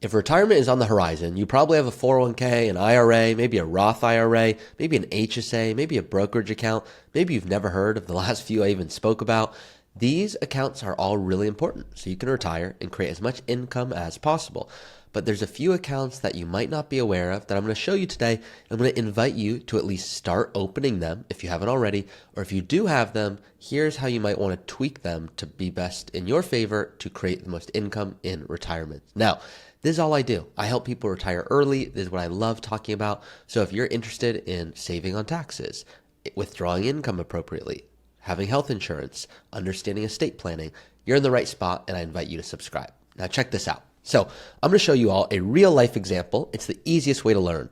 If retirement is on the horizon, you probably have a 401k, an IRA, maybe a Roth IRA, maybe an HSA, maybe a brokerage account. Maybe you've never heard of the last few I even spoke about. These accounts are all really important so you can retire and create as much income as possible. But there's a few accounts that you might not be aware of that I'm going to show you today. I'm going to invite you to at least start opening them if you haven't already, or if you do have them, here's how you might want to tweak them to be best in your favor to create the most income in retirement. Now, this is all I do. I help people retire early. This is what I love talking about. So if you're interested in saving on taxes, withdrawing income appropriately, having health insurance, understanding estate planning, you're in the right spot, and I invite you to subscribe. Now check this out. So I'm going to show you all a real life example. It's the easiest way to learn.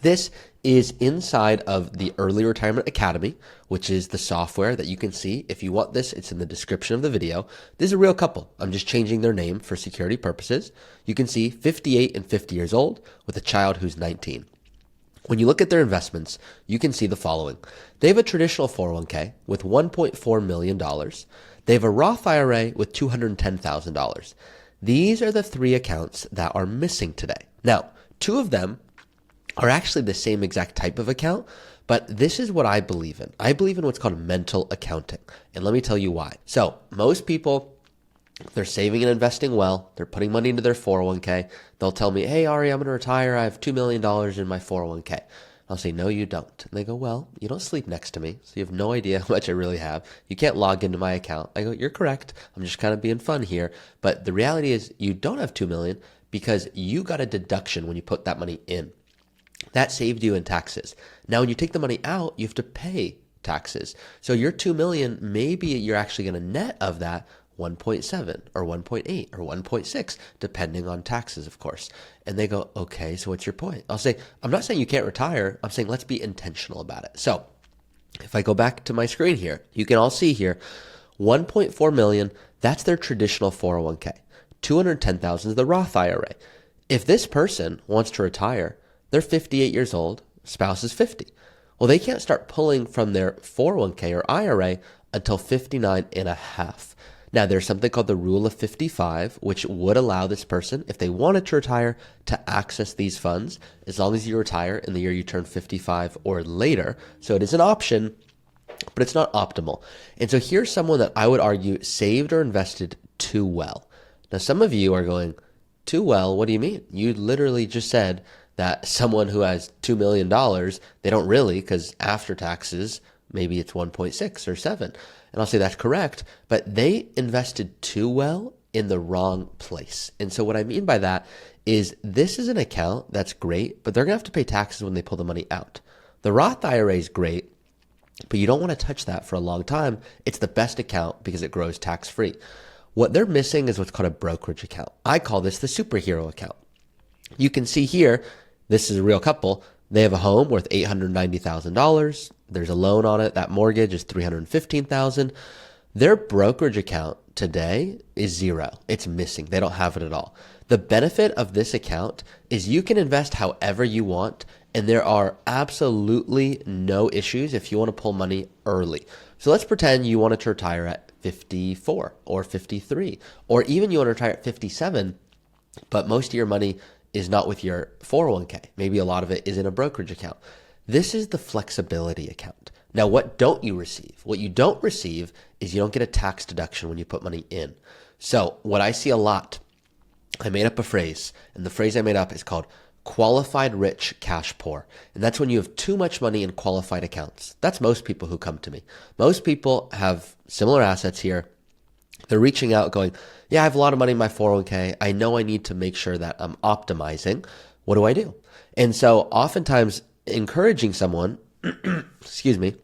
This is inside of the Early Retirement Academy, which is the software that you can see. If you want this, it's in the description of the video. This is a real couple. I'm just changing their name for security purposes. You can see 58 and 50 years old with a child who's 19. When you look at their investments, you can see the following. They have a traditional 401k with $1.4 million. They have a Roth IRA with $210,000. These are the three accounts that are missing today. Now, two of them are actually the same exact type of account, but this is what I believe in. I believe in what's called mental accounting, and let me tell you why. So most people, they're saving and investing well. They're putting money into their 401k. They'll tell me, hey, Ari, I'm going to retire. I have $2 million in my 401k. I'll say, no, you don't. And they go, well, you don't sleep next to me, so you have no idea how much I really have. You can't log into my account. I go, you're correct. I'm just kind of being fun here. But the reality is you don't have $2 million because you got a deduction when you put that money in. That saved you in taxes. Now, when you take the money out, you have to pay taxes. So your $2 million, maybe you're actually going to net of that 1.7 or 1.8 or 1.6, depending on taxes, of course. And they go, okay, so what's your point? I'll say, I'm not saying you can't retire. I'm saying let's be intentional about it. So if I go back to my screen here, you can all see here, 1.4 million, that's their traditional 401k. 210,000 is the Roth IRA. If this person wants to retire, they're 58 years old, spouse is 50. Well, they can't start pulling from their 401k or IRA until 59 and a half. Now, there's something called the rule of 55, which would allow this person, if they wanted to retire, to access these funds as long as you retire in the year you turn 55 or later. So it is an option, but it's not optimal. And so here's someone that I would argue saved or invested too well. Now, some of you are going, too well? What do you mean? You literally just said that someone who has $2 million, they don't really, because after taxes, maybe it's 1.6 or 7. And I'll say that's correct, but they invested too well in the wrong place. And so what I mean by that is this is an account that's great, but they're going to have to pay taxes when they pull the money out. The Roth IRA is great, but you don't want to touch that for a long time. It's the best account because it grows tax-free. What they're missing is what's called a brokerage account. I call this the superhero account. You can see here, this is a real couple. They have a home worth $890,000. There's a loan on it. That mortgage is $315,000. Their brokerage account today is zero. It's missing. They don't have it at all. The benefit of this account is you can invest however you want, and there are absolutely no issues if you want to pull money early. So let's pretend you wanted to retire at 54 or 53, or even you want to retire at 57, but most of your money is not with your 401k. Maybe a lot of it is in a brokerage account. This is the flexibility account. Now, what don't you receive? What you don't receive is you don't get a tax deduction when you put money in. So what I see a lot, I made up a phrase, and the phrase I made up is called qualified rich, cash poor. And that's when you have too much money in qualified accounts. That's most people who come to me. Most people have similar assets here. They're reaching out going, yeah, I have a lot of money in my 401k. I know I need to make sure that I'm optimizing. What do I do? And so oftentimes encouraging someone, excuse me,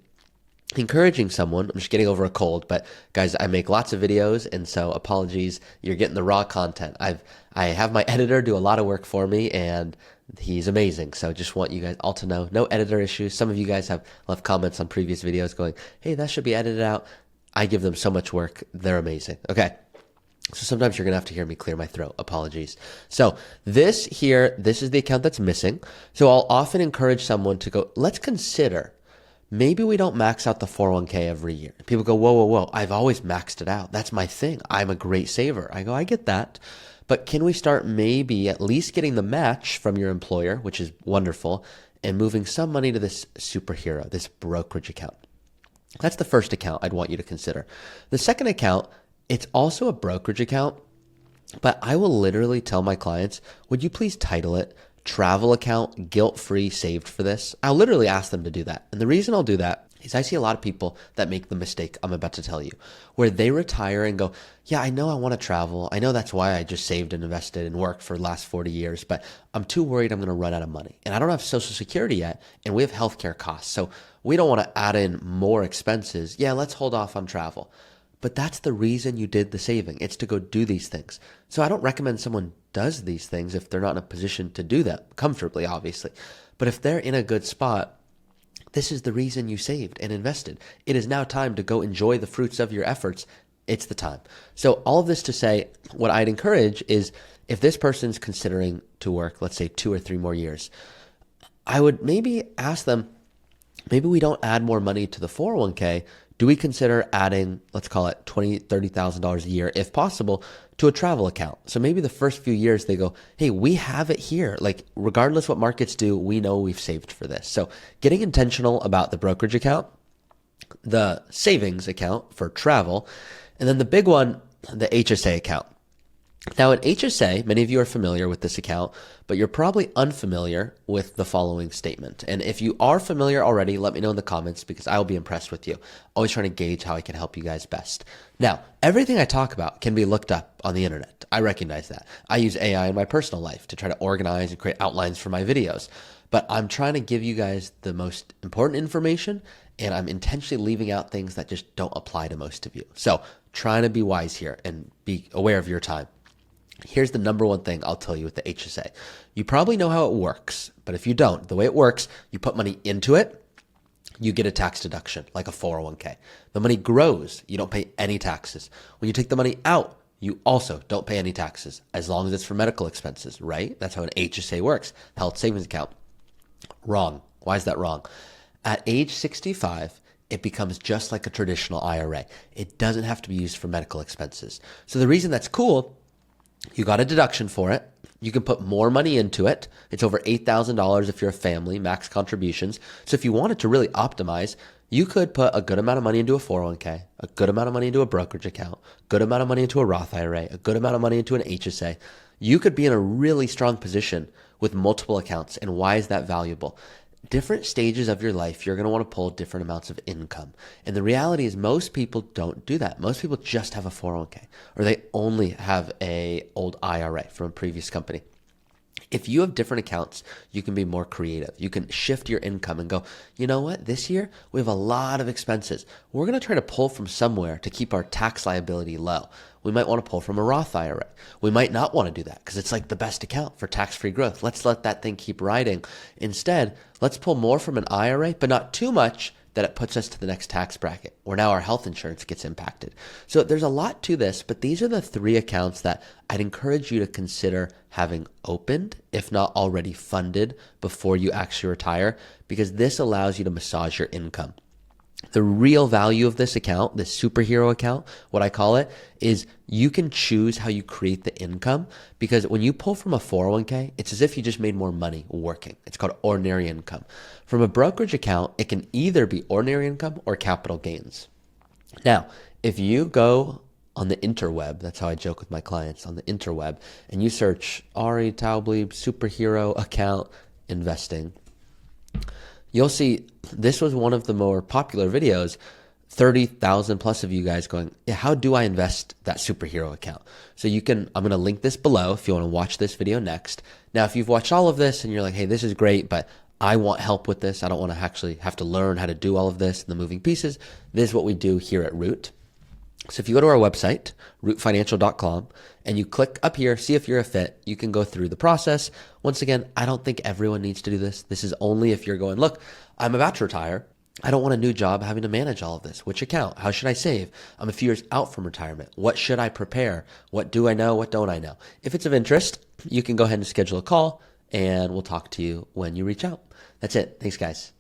I'm just getting over a cold, but guys, I make lots of videos, and so apologies, you're getting the raw content. I have my editor do a lot of work for me, and he's amazing. So just want you guys all to know, no editor issues. Some of you guys have left comments on previous videos going, hey, that should be edited out. I give them so much work. They're amazing. Okay. So sometimes you're going to have to hear me clear my throat. Apologies. So this is the account that's missing. So I'll often encourage someone to go, let's consider, maybe we don't max out the 401k every year. People go, whoa. I've always maxed it out. That's my thing. I'm a great saver. I go, I get that. But can we start maybe at least getting the match from your employer, which is wonderful, and moving some money to this superhero, this brokerage account? That's the first account I'd want you to consider. The second account, it's also a brokerage account, but I will literally tell my clients, would you please title it travel account, guilt-free, saved for this? I'll literally ask them to do that. And the reason I'll do that is I see a lot of people that make the mistake I'm about to tell you, where they retire and go, yeah, I know I want to travel. I know that's why I just saved and invested and worked for the last 40 years, but I'm too worried I'm going to run out of money. And I don't have Social Security yet, and we have healthcare costs. So we don't want to add in more expenses. Yeah, let's hold off on travel. But that's the reason you did the saving. It's to go do these things. So I don't recommend someone does these things if they're not in a position to do them comfortably, obviously. But if they're in a good spot, this is the reason you saved and invested. It is now time to go enjoy the fruits of your efforts. It's the time. So all of this to say, what I'd encourage is if this person's considering to work, let's say 2 or 3 more years, I would maybe ask them, maybe we don't add more money to the 401k. Do we consider adding, let's call it $20,000, $30,000 a year, if possible, to a travel account? So maybe the first few years they go, hey, we have it here. Like regardless what markets do, we know we've saved for this. So getting intentional about the brokerage account, the savings account for travel, and then the big one, the HSA account. Now an HSA, many of you are familiar with this account, but you're probably unfamiliar with the following statement. And if you are familiar already, let me know in the comments because I will be impressed with you. Always trying to gauge how I can help you guys best. Now, everything I talk about can be looked up on the internet. I recognize that. I use AI in my personal life to try to organize and create outlines for my videos. But I'm trying to give you guys the most important information, and I'm intentionally leaving out things that just don't apply to most of you. So trying to be wise here and be aware of your time. Here's the number one thing I'll tell you with the HSA. You probably know how it works, but if you don't, the way it works, you put money into it, you get a tax deduction like a 401k. The money grows, you don't pay any taxes. When you take the money out, you also don't pay any taxes as long as it's for medical expenses, right? That's how an HSA works, health savings account. Wrong. Why is that wrong? At age 65, it becomes just like a traditional IRA. It doesn't have to be used for medical expenses. So the reason that's cool, you got a deduction for it. You can put more money into it. It's over $8,000 if you're a family, max contributions. So if you wanted to really optimize, you could put a good amount of money into a 401k, a good amount of money into a brokerage account, good amount of money into a Roth IRA, a good amount of money into an HSA. You could be in a really strong position with multiple accounts. And why is that valuable? Different stages of your life, you're going to want to pull different amounts of income. And the reality is most people don't do that. Most people just have a 401k or they only have a old IRA from a previous company. If you have different accounts, you can be more creative. You can shift your income and go, you know what? This year, we have a lot of expenses. We're going to try to pull from somewhere to keep our tax liability low. We might want to pull from a Roth IRA. We might not want to do that because it's like the best account for tax-free growth. Let's let that thing keep riding. Instead, let's pull more from an IRA, but not too much that it puts us to the next tax bracket where now our health insurance gets impacted. So there's a lot to this, but these are the 3 accounts that I'd encourage you to consider having opened, if not already funded, before you actually retire, because this allows you to massage your income. The real value of this account, this superhero account, what I call it, is you can choose how you create the income, because when you pull from a 401k, it's as if you just made more money working. It's called ordinary income. From a brokerage account, it can either be ordinary income or capital gains. Now, if you go on the interweb, that's how I joke with my clients, on the interweb, and you search Ari Taublieb superhero account investing, you'll see this was one of the more popular videos, 30,000 plus of you guys going, yeah, how do I invest that superhero account? So you can, I'm going to link this below if you want to watch this video next. Now, if you've watched all of this and you're like, hey, this is great, but I want help with this. I don't want to actually have to learn how to do all of this and the moving pieces. This is what we do here at Root. So if you go to our website, rootfinancial.com, and you click up here, see if you're a fit, you can go through the process. Once again, I don't think everyone needs to do this. This is only if you're going, look, I'm about to retire. I don't want a new job having to manage all of this. Which account? How should I save? I'm a few years out from retirement. What should I prepare? What do I know? What don't I know? If it's of interest, you can go ahead and schedule a call, and we'll talk to you when you reach out. That's it. Thanks, guys.